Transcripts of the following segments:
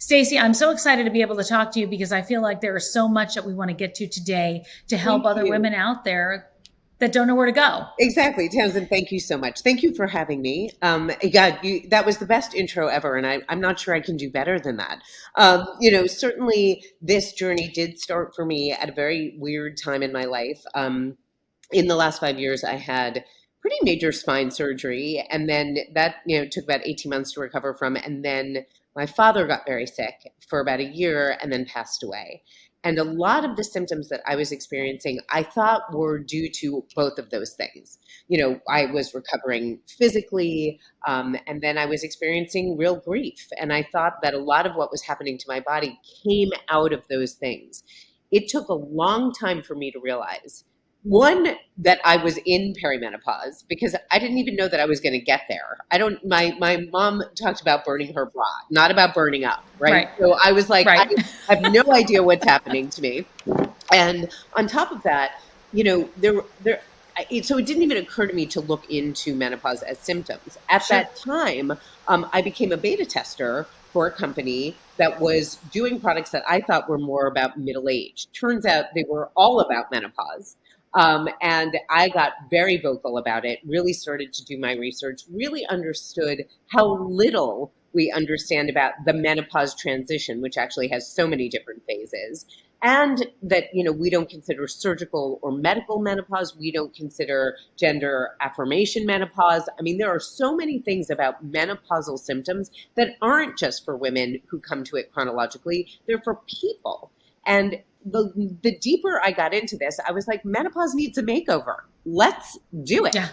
Stacy, I'm so excited to be able to talk to you because I feel like there is so much that we want to get to today to help Thank other you. women out there that don't know where to go. Exactly, Tamsen, thank you so much. Thank you for having me. God, that was the best intro ever, and I'm not sure I can do better than that. Certainly this journey did start for me at a very weird time in my life. In the last 5 years, I had pretty major spine surgery, and then that took about 18 months to recover from, and then my father got very sick for about a year and then passed away. And a lot of the symptoms that I was experiencing, I thought were due to both of those things. I was recovering physically, and then I was experiencing real grief. And I thought that a lot of what was happening to my body came out of those things. It took a long time for me to realize, one, that I was in perimenopause, because I didn't even know that I was going to get there. I don't, my mom talked about burning her bra, not about burning up, right? Right. So I was like, I Right. have no idea what's happening to me. And on top of that, so it didn't even occur to me to look into menopause as symptoms. At Sure. that time, I became a beta tester for a company that was doing products that I thought were more about middle age. Turns out they were all about menopause. And I got very vocal about it, really started to do my research, really understood how little we understand about the menopause transition, which actually has so many different phases. And that, we don't consider surgical or medical menopause. We don't consider gender affirmation menopause. I mean, there are so many things about menopausal symptoms that aren't just for women who come to it chronologically, they're for people. And the deeper I got into this, I was like, menopause needs a makeover. Let's do it. Yeah.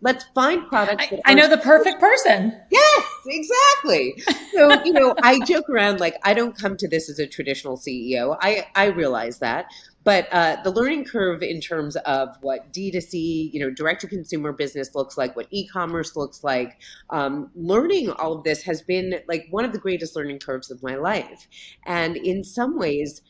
Let's find products that I are. know the perfect person. Yes, exactly. So, I joke around like I don't come to this as a traditional CEO. I realize that. But the learning curve in terms of what D2C, direct to consumer business looks like, what e-commerce looks like, learning all of this has been like one of the greatest learning curves of my life. And in some ways,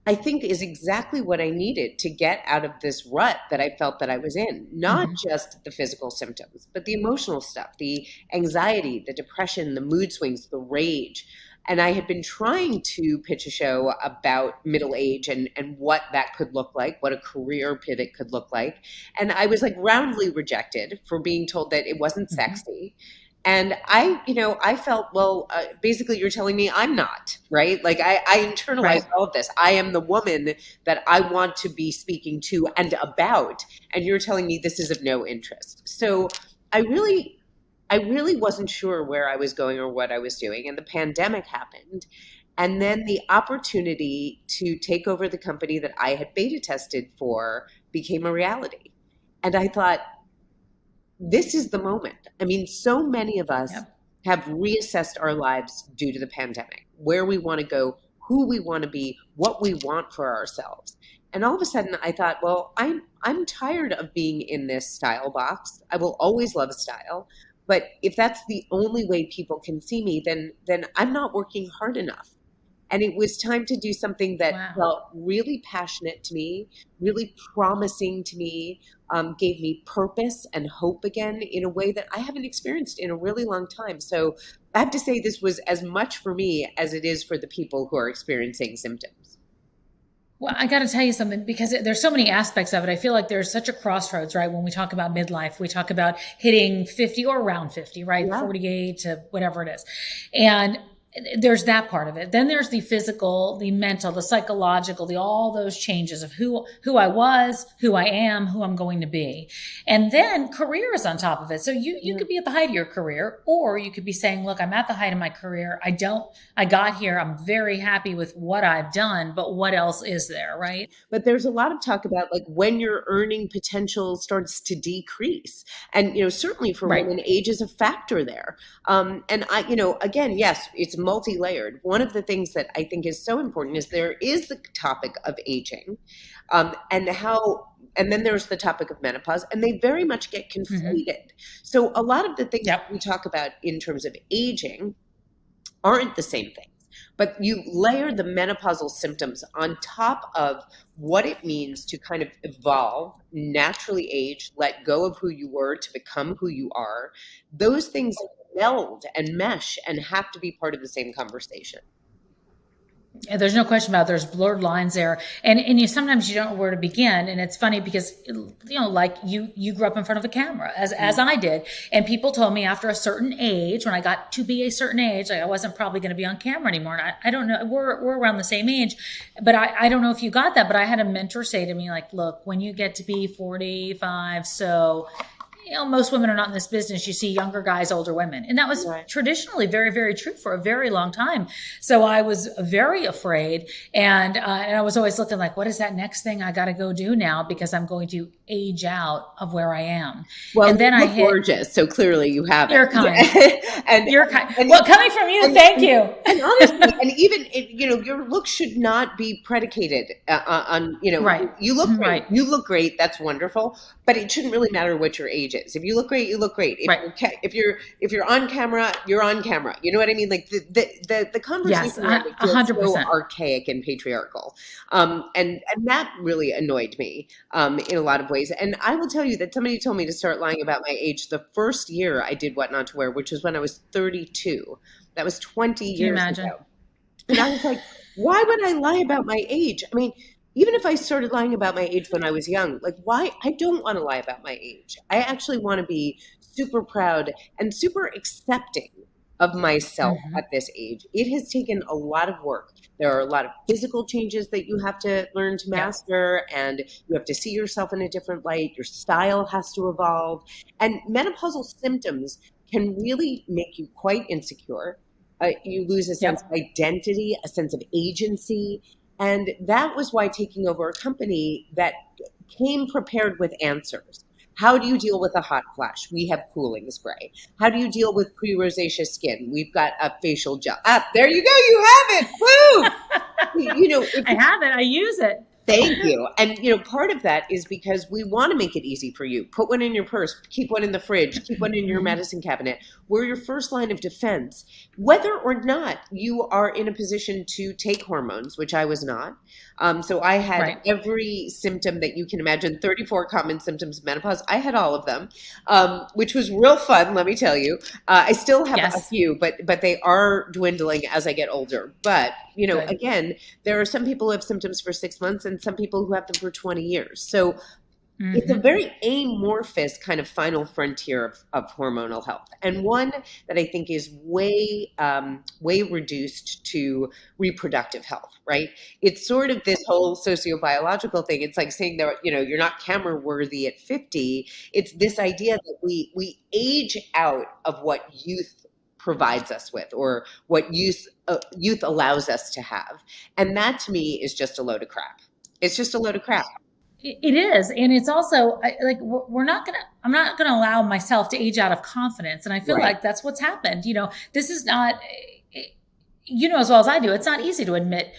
I think is exactly what I needed to get out of this rut that I felt that I was in. Not Mm-hmm. just the physical symptoms, but the emotional stuff, the anxiety, the depression, the mood swings, the rage. And I had been trying to pitch a show about middle age and what that could look like, what a career pivot could look like. And I was like roundly rejected for being told that it wasn't Mm-hmm. sexy. And I felt, well, basically you're telling me I'm not, right? Like I internalized Right. all of this. I am the woman that I want to be speaking to and about, and you're telling me this is of no interest. So I really, I really wasn't sure where I was going or what I was doing. And the pandemic happened. And then the opportunity to take over the company that I had beta tested for became a reality. And I thought, this is the moment. I mean, so many of us Yep. have reassessed our lives due to the pandemic, where we want to go, who we want to be, what we want for ourselves. And all of a sudden I thought, well, I'm tired of being in this style box. I will always love style, but if that's the only way people can see me, then I'm not working hard enough. And it was time to do something that Wow. felt really passionate to me, really promising to me, gave me purpose and hope again in a way that I haven't experienced in a really long time. So I have to say, this was as much for me as it is for the people who are experiencing symptoms. Well, I got to tell you something because there's so many aspects of it. I feel like there's such a crossroads, right? When we talk about midlife, we talk about hitting 50 or around 50, right? Yeah. 48 to whatever it is. And there's that part of it. Then there's the physical, the mental, the psychological, all those changes of who I was, who I am, who I'm going to be. And then career is on top of it. So you could be at the height of your career, or you could be saying, look, I'm at the height of my career. I got here. I'm very happy with what I've done, but what else is there, right? But there's a lot of talk about like when your earning potential starts to decrease. And, certainly for Right. women, age is a factor there. And again, yes, it's multi-layered. One of the things that I think is so important is there is the topic of aging, and then there's the topic of menopause, and they very much get Mm-hmm. conflated. So a lot of the things Yep. we talk about in terms of aging aren't the same things. But you layer the menopausal symptoms on top of what it means to kind of evolve, naturally age, let go of who you were to become who you are. Those things meld and mesh and have to be part of the same conversation. There's no question about it. There's blurred lines there, and sometimes you don't know where to begin. And it's funny because like you grew up in front of a camera as I did, and people told me after a certain age, when I got to be a certain age, like I wasn't probably going to be on camera anymore. And I don't know, we're around the same age, but I don't know if you got that. But I had a mentor say to me, like, look, when you get to be 45, so most women are not in this business. You see younger guys, older women. And that was traditionally very, very true for a very long time. So I was very afraid. And I was always looking like, what is that next thing I got to go do now? Because I'm going to age out of where I am. Well, and then you look gorgeous. So clearly you have it. You're kind. and you're kind. Well, coming from you, thank you. And honestly, and even, your look should not be predicated on, right. You look great. Right. You look great. That's wonderful. But it shouldn't really matter what your age is. If you look great, you look great. If you're on camera, you're on camera. You know what I mean? Like the conversation feels so archaic and patriarchal, and that really annoyed me in a lot of ways. And I will tell you that somebody told me to start lying about my age the first year I did What Not to Wear, which was when I was 32. That was 20 years ago. And I was like, why would I lie about my age? I mean, even if I started lying about my age when I was young, like why? I don't want to lie about my age. I actually want to be super proud and super accepting of myself at this age. It has taken a lot of work. There are a lot of physical changes that you have to learn to master, and you have to see yourself in a different light. Your style has to evolve. And menopausal symptoms can really make you quite insecure. You lose a sense of identity, a sense of agency. And that was why taking over a company that came prepared with answers. How do you deal with a hot flash? We have cooling spray. How do you deal with pre-rosacea skin? We've got a facial gel. There you go. You have it. Woo! I have it. I use it. Thank you. And, part of that is because we want to make it easy for you. Put one in your purse, keep one in the fridge, keep one in your medicine cabinet. We're your first line of defense, whether or not you are in a position to take hormones, which I was not. So I had every symptom that you can imagine, 34 common symptoms of menopause. I had all of them, which was real fun, let me tell you. I still have a few, but they are dwindling as I get older. But, again, there are some people who have symptoms for 6 months and some people who have them for 20 years. So it's a very amorphous kind of final frontier of hormonal health, and one that I think is way reduced to reproductive health, right? It's sort of this whole sociobiological thing. It's like saying that, you're not camera worthy at 50. It's this idea that we age out of what youth provides us with, or what youth allows us to have. And that to me is just a load of crap. It's just a load of crap. It is. And it's also I'm not going to allow myself to age out of confidence. And I feel like that's what's happened. This is not, as well as I do, it's not easy to admit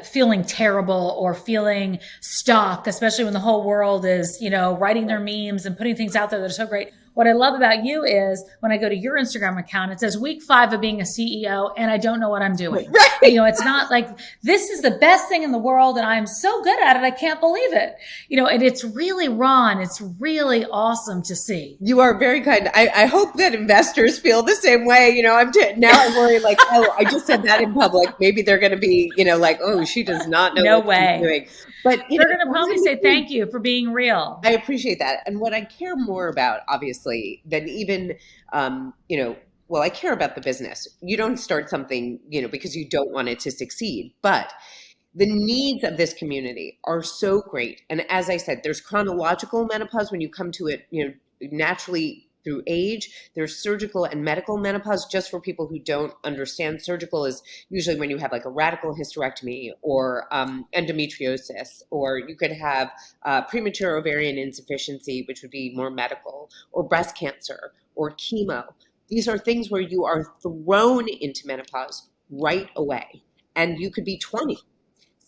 feeling terrible or feeling stuck, especially when the whole world is, writing their memes and putting things out there that are so great. What I love about you is when I go to your Instagram account, it says week 5 of being a CEO and I don't know what I'm doing. Right. It's not like this is the best thing in the world and I'm so good at it. I can't believe it. And it's really raw and it's really awesome to see. You are very kind. I hope that investors feel the same way. I'm worried like, oh, I just said that in public. Maybe they're going to be, like, oh, she does not know what she's doing. But they're going to probably say thank you for being real. I appreciate that. And what I care more about, obviously, than even, I care about the business. You don't start something, because you don't want it to succeed. But the needs of this community are so great. And as I said, there's chronological menopause when you come to it, naturally through age. There's surgical and medical menopause. Just for people who don't understand, surgical is usually when you have like a radical hysterectomy or endometriosis, or you could have premature ovarian insufficiency, which would be more medical, or breast cancer or chemo. These are things where you are thrown into menopause right away, and you could be 20.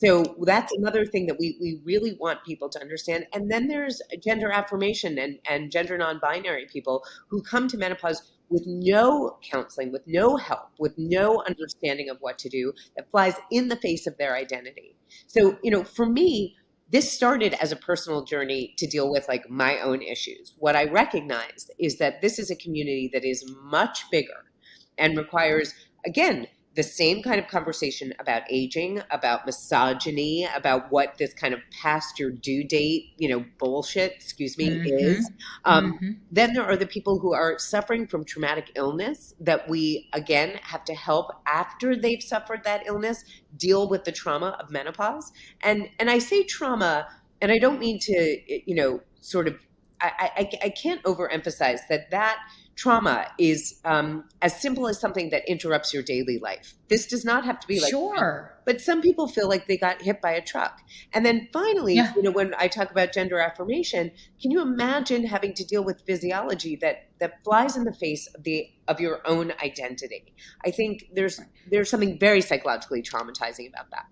So that's another thing that we really want people to understand. And then there's gender affirmation and gender non-binary people who come to menopause with no counseling, with no help, with no understanding of what to do, that flies in the face of their identity. So, for me, this started as a personal journey to deal with like my own issues. What I recognized is that this is a community that is much bigger and requires, again, the same kind of conversation about aging, about misogyny, about what this kind of past your due date, bullshit, excuse me, is. Mm-hmm. Um, Mm-hmm. then there are the people who are suffering from traumatic illness that we, again, have to help after they've suffered that illness deal with the trauma of menopause. And I say trauma, and I don't mean to, sort of, I can't overemphasize that trauma is as simple as something that interrupts your daily life. This does not have to be like, Sure. but some people feel like they got hit by a truck. And then finally, Yeah. when I talk about gender affirmation, can you imagine having to deal with physiology that flies in the face of your own identity? I think there's something very psychologically traumatizing about that.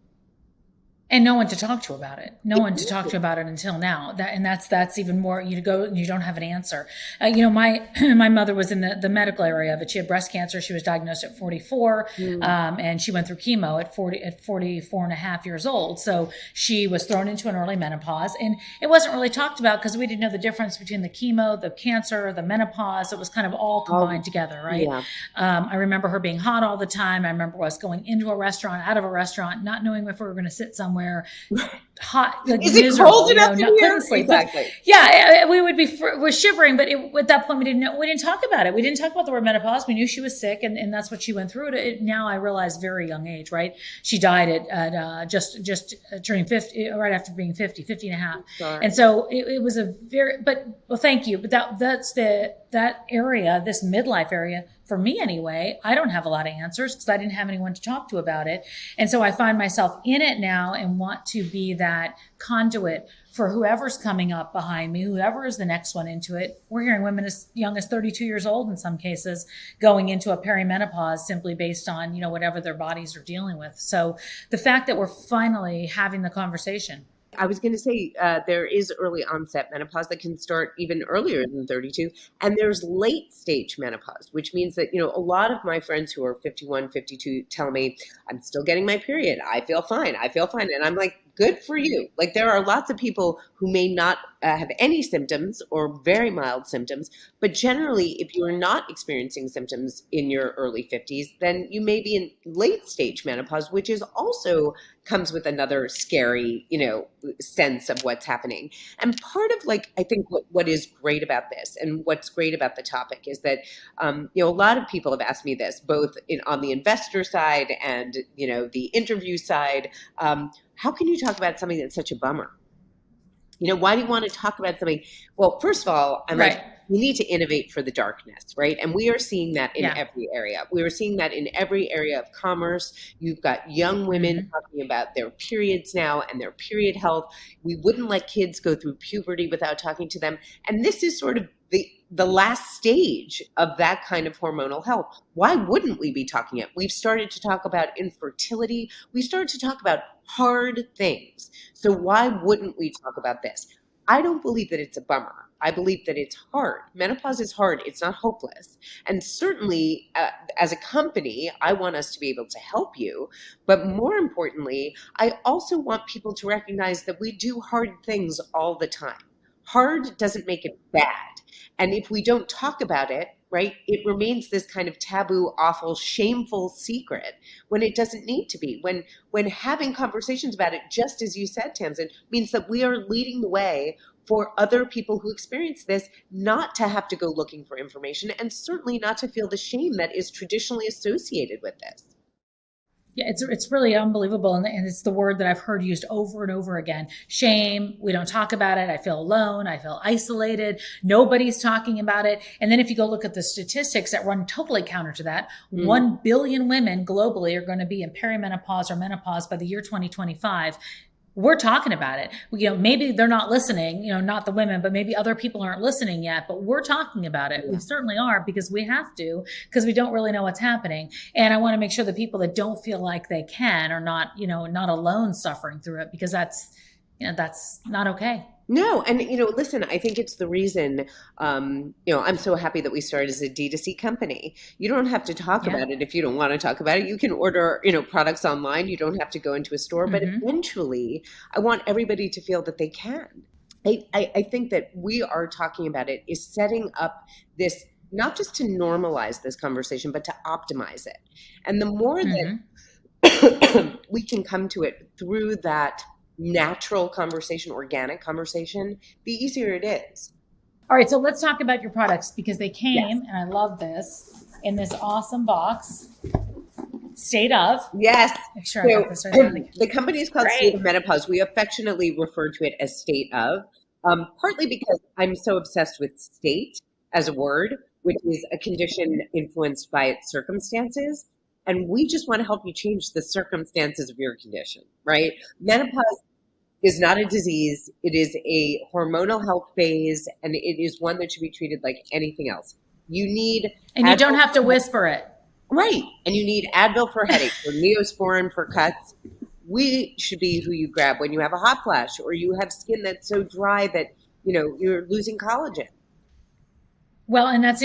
And no one to talk to about it. No one to talk Exactly. to about it until now. That's even more. You go and you don't have an answer. My my mother was in the medical area of it. She had breast cancer. She was diagnosed at 44, Mm. and she went through chemo at 44 and a half years old. So she was thrown into an early menopause, and it wasn't really talked about because we didn't know the difference between the chemo, the cancer, the menopause. It was kind of all combined together, right? Yeah. I remember her being hot all the time. I remember us going into a restaurant, out of a restaurant, not knowing if we were going to sit somewhere hot, like Is it miserable, cold enough in here? couldn't sleep. Exactly. But yeah, we would be, we're shivering, but at that point we didn't talk about it. We didn't talk about the word menopause. We knew she was sick, and that's what she went through. Now I realize very young age, right? She died at just turning 50, right after being 50 and a half. Sorry. And so it was a very, well, thank you. But that's that area, this midlife area, for me anyway, I don't have a lot of answers because I didn't have anyone to talk to about it. And so I find myself in it now and want to be that conduit for whoever's coming up behind me, whoever is the next one into it. We're hearing women as young as 32 years old in some cases going into a perimenopause simply based on, whatever their bodies are dealing with. So the fact that we're finally having the conversation. I was going to say there is early onset menopause that can start even earlier than 32. And there's late stage menopause, which means that, a lot of my friends who are 51, 52 tell me, I'm still getting my period. I feel fine. And I'm like, good for you. Like there are lots of people who may not have any symptoms or very mild symptoms, but generally if you are not experiencing symptoms in your early 50s, then you may be in late stage menopause, which is also comes with another scary, sense of what's happening. And part of I think what is great about this and what's great about the topic is that, a lot of people have asked me this, both on the investor side and, the interview side. How can you talk about something that's such a bummer? Why do you want to talk about something? Well, first of all, I'm Right. like, we need to innovate for the darkness, right? And we are seeing that in Yeah. every area. We are seeing that in every area of commerce. You've got young women talking about their periods now and their period health. We wouldn't let kids go through puberty without talking to them. And this is sort of the last stage of that kind of hormonal health. Why wouldn't we be talking it? We've started to talk about infertility. We started to talk about hard things. So why wouldn't we talk about this? I don't believe that it's a bummer. I believe that it's hard. Menopause is hard. It's not hopeless. And certainly, as a company, I want us to be able to help you. But more importantly, I also want people to recognize that we do hard things all the time. Hard doesn't make it bad. And if we don't talk about it, right, it remains this kind of taboo, awful, shameful secret when it doesn't need to be. When having conversations about it, just as you said, Tamsen, means that we are leading the way for other people who experience this not to have to go looking for information and certainly not to feel the shame that is traditionally associated with this. Yeah, it's really unbelievable. And it's the word that I've heard used over and over again. Shame. We don't talk about it. I feel alone. I feel isolated. Nobody's talking about it. And then if you go look at the statistics that run totally counter to that, 1 billion women globally are going to be in perimenopause or menopause by the year 2025. We're talking about it. Maybe they're not listening, not the women, but maybe other people aren't listening yet, but we're talking about it. Yeah. We certainly are because we have to, because we don't really know what's happening. And I want to make sure that people that don't feel like they can are not, not alone suffering through it, because that's not okay. No. And, listen, I think it's the reason, I'm so happy that we started as a D2C company. You don't have to talk about it if you don't want to talk about it. You can order, products online. You don't have to go into a store. But eventually, I want everybody to feel that they can. I think that we are talking about it is setting up this not just to normalize this conversation, but to optimize it. And the more Hmm. that we can come to it through that natural conversation, organic conversation, the easier it is. All right, so let's talk about your products because they Yes. came, and I love this, in this awesome box. State of. Yes. Make sure I got So this right. Like, the company is called State of great. Menopause. We affectionately refer to it as State of, partly because I'm so obsessed with state as a word, which is a condition influenced by its circumstances. And we just want to help you change the circumstances of your condition, right? Menopause is not a disease. It is a hormonal health phase, and it is one that should be treated like anything else. You need And you don't Advil have to for whisper it. right, and you need Advil for headaches or Neosporin for cuts. We should be who you grab when you have a hot flash or you have skin that's so dry that you're losing collagen. Well, and that's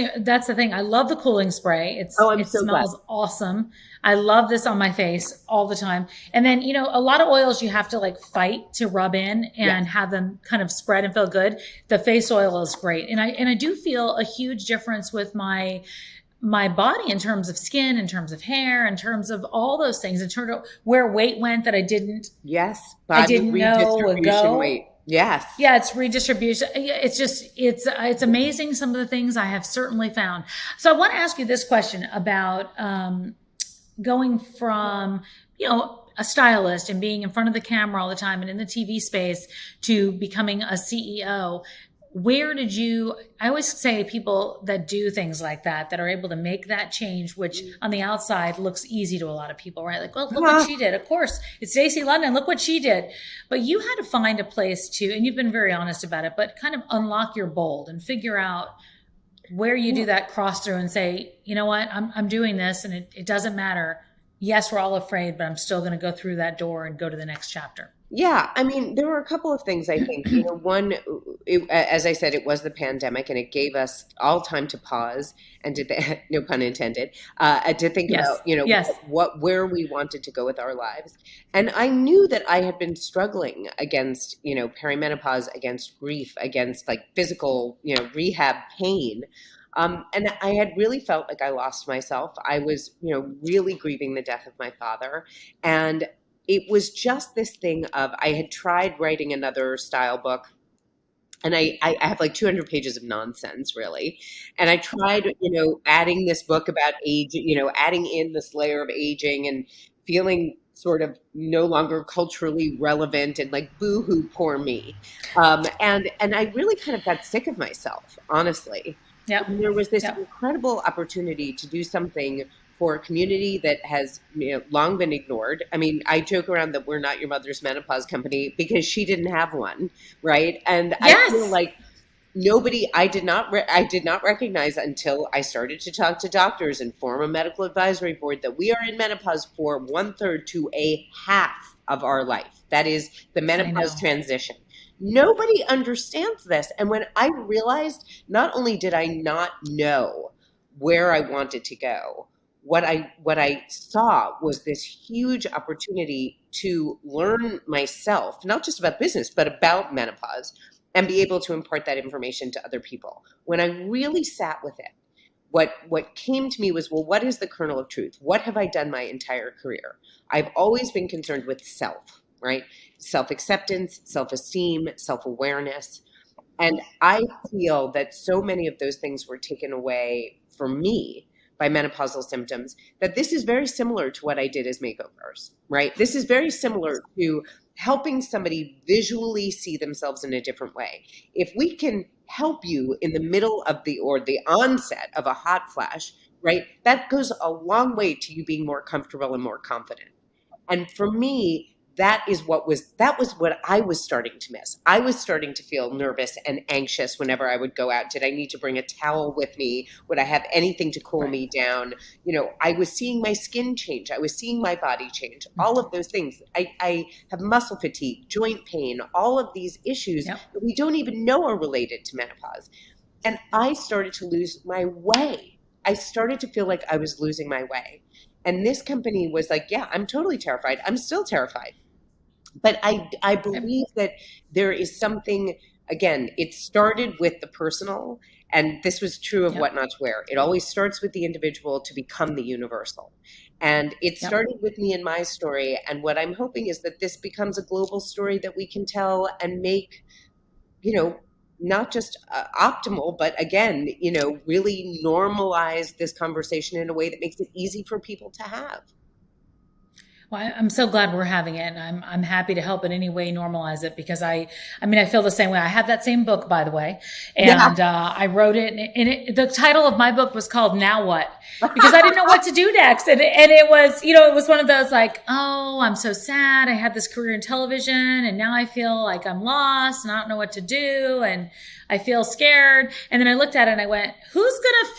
the thing. I love the cooling spray. Oh, I'm It so glad. smells awesome. I love this on my face all the time. And then, a lot of oils you have to like fight to rub in and Yes, have them kind of spread and feel good. The face oil is great. And I do feel a huge difference with my body in terms of skin, in terms of hair, in terms of all those things, in terms of where weight went that yes, I body didn't know would redistribution go. weight. Yes. Yeah, it's redistribution. It's just it's amazing some of the things I have certainly found. So I want to ask you this question about going from a stylist and being in front of the camera all the time and in the TV space to becoming a CEO. Where did you? I always say people that do things like that are able to make that change, which on the outside looks easy to a lot of people, right? Like, well, look what Uh, she did. Of course, it's Stacy London. Look what she did. But you had to find a place to, and you've been very honest about it, but kind of unlock your bold and figure out where you do that cross through and say, you know what, I'm doing this, and it doesn't matter. Yes, we're all afraid, but I'm still going to go through that door and go to the next chapter. Yeah, I mean, there were a couple of things I think. One, as I said, it was the pandemic, and it gave us all time to pause and to, no pun intended, to think Yes, about, yes, where we wanted to go with our lives. And I knew that I had been struggling against, perimenopause, against grief, against like physical, rehab pain. And I had really felt like I lost myself. I was, really grieving the death of my father, and it was just this thing of I had tried writing another style book, and I have like 200 pages of nonsense really, and I tried adding this book about age, adding in this layer of aging and feeling sort of no longer culturally relevant and like boo-hoo poor me, and I really kind of got sick of myself, honestly. yep, And there was this yep. incredible opportunity to do something for a community that has long been ignored. I mean, I joke around that we're not your mother's menopause company because she didn't have one, right? And I feel Yes, like I did not recognize until I started to talk to doctors and form a medical advisory board that we are in menopause for one third to a half of our life. That is the I menopause know. transition. Nobody understands this. And when I realized, not only did I not know where I wanted to go, what I saw was this huge opportunity to learn myself, not just about business, but about menopause, and be able to impart that information to other people. When I really sat with it, what came to me was, well, what is the kernel of truth? What have I done my entire career? I've always been concerned with self, right? Self-acceptance, self-esteem, self-awareness. And I feel that so many of those things were taken away from me by menopausal symptoms, that this is very similar to what I did as makeovers, right? This is very similar to helping somebody visually see themselves in a different way. If we can help you in the middle of the onset of a hot flash, right? That goes a long way to you being more comfortable and more confident. And for me, that was what I was starting to miss. I was starting to feel nervous and anxious whenever I would go out. Did I need to bring a towel with me? Would I have anything to cool Right. me down? I was seeing my skin change. I was seeing my body change. All of those things. I have muscle fatigue, joint pain, all of these issues Yep. that we don't even know are related to menopause. And I started to lose my way. I started to feel like I was losing my way. And this company was like, yeah, I'm totally terrified. I'm still terrified. But I Yep. believe that there is something, again, it started with the personal, And this was true of Yep. What Not to Wear. It always starts with the individual to become the universal. And it Yep. started with me and my story. And what I'm hoping is that this becomes a global story that we can tell and make, not just optimal, but again, really normalize this conversation in a way that makes it easy for people to have. Well, I'm so glad we're having it, and I'm happy to help in any way normalize it, because I mean, I feel the same way. I have that same book, by the way, and I wrote it, and the title of my book was called "Now What," because I didn't know what to do next, and it was, it was one of those like, oh, I'm so sad. I had this career in television, and now I feel like I'm lost, and I don't know what to do, and I feel scared. And then I looked at it and I went, who's going to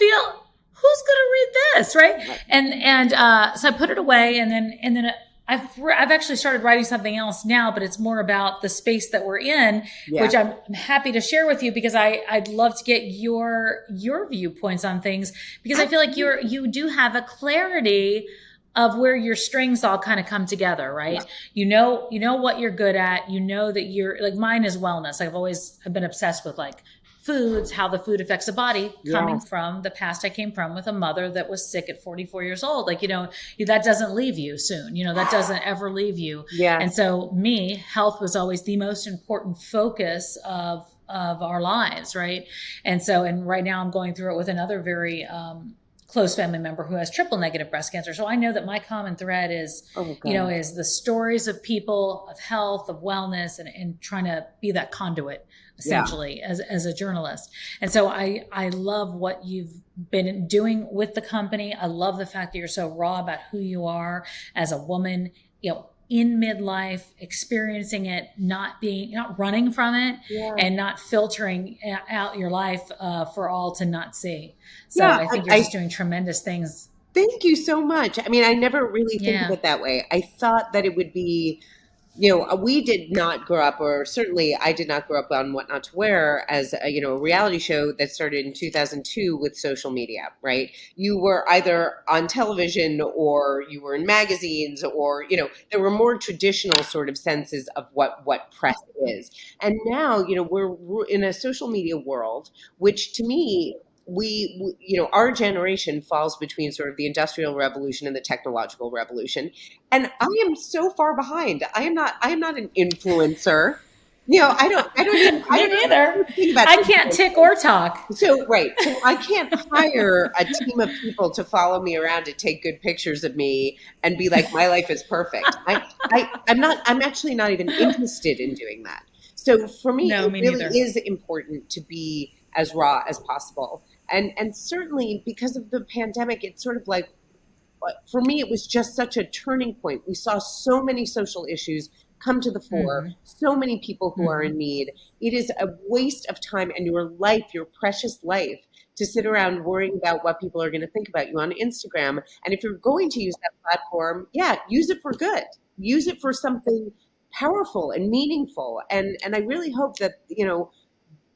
read this, right? And so I put it away, and then I've actually started writing something else now, but it's more about the space that we're in, which I'm happy to share with you, because I'd love to get your viewpoints on things, because I feel like you do have a clarity of where your strings all kind of come together, right? Yeah. You know what you're good at. You know that you're like, mine is wellness. I've been obsessed with like foods, how the food affects the body, coming from the past I came from, with a mother that was sick at 44 years old. Like, that doesn't leave you soon, that doesn't ever leave you. Yeah. And so health was always the most important focus of our lives. Right. And right now I'm going through it with another very, close family member who has triple negative breast cancer. So I know that my common thread is, is the stories of people, of health, of wellness, and trying to be that conduit, essentially, as a journalist. And so I love what you've been doing with the company. I love the fact that you're so raw about who you are as a woman, in midlife, experiencing it, not running from it, and not filtering out your life for all to not see. So I think you're just doing tremendous things. Thank you so much. I mean, I never really think of it that way. I thought that it would be, we did not grow up, or certainly I did not grow up on What Not to Wear as a reality show that started in 2002 with social media, right? You were either on television or you were in magazines, or, there were more traditional sort of senses of what press is. And now, we're in a social media world, which to me, our generation falls between sort of the industrial revolution and the technological revolution. And I am so far behind. I am not an influencer. I don't even, Me neither. I can't tick or talk. So I can't hire a team of people to follow me around to take good pictures of me and be like, my life is perfect. I'm actually not even interested in doing that. So for me, it really is important to be as raw as possible. And certainly because of the pandemic, it's sort of like, for me, it was just such a turning point. We saw so many social issues come to the fore, so many people who are in need. It is a waste of time and your life, your precious life, to sit around worrying about what people are going to think about you on Instagram. And if you're going to use that platform, use it for good. Use it for something powerful and meaningful. And I really hope that,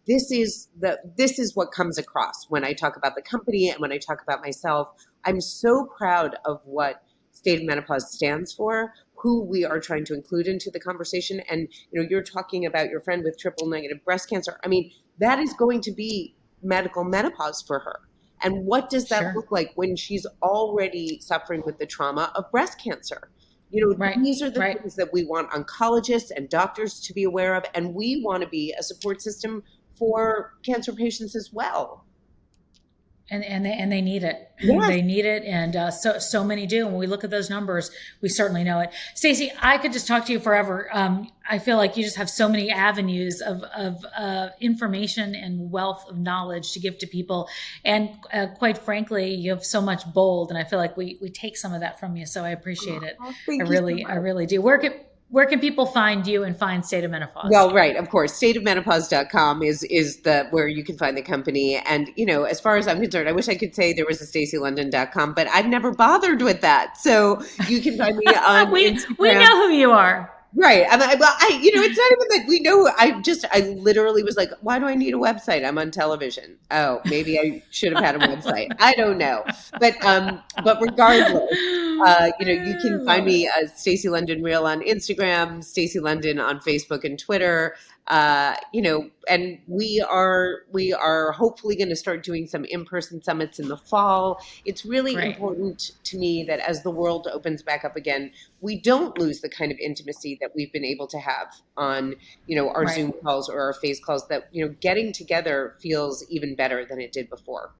this is what comes across when I talk about the company and when I talk about myself. I'm so proud of what State of Menopause stands for, who we are trying to include into the conversation. And, you're talking about your friend with triple negative breast cancer. I mean, that is going to be medical menopause for her. And what does that look like when she's already suffering with the trauma of breast cancer? These are the things that we want oncologists and doctors to be aware of. And we want to be a support system for cancer patients as well. And they need it. Yeah. They need it. And so many do. And when we look at those numbers, we certainly know it. Stacy, I could just talk to you forever. I feel like you just have so many avenues of information and wealth of knowledge to give to people. And quite frankly, you have so much bold. And I feel like we take some of that from you. So I appreciate it. I really do. Where can people find you and find State of Menopause? Well, right, of course. Stateofmenopause.com is where you can find the company. And, as far as I'm concerned, I wish I could say there was a StacyLondon.com, but I've never bothered with that. So you can find me on Instagram. We know who you are. Right. It's not even that we know. I literally was like, why do I need a website? I'm on television. Oh, maybe I should have had a website. I don't know. But regardless, You can find Love it. me as Stacy London Real on Instagram, Stacy London on Facebook and Twitter. And we are hopefully going to start doing some in-person summits in the fall. It's really Great. important to me that as the world opens back up again, we don't lose the kind of intimacy that we've been able to have on, our Right. Zoom calls or our face calls, that, getting together feels even better than it did before.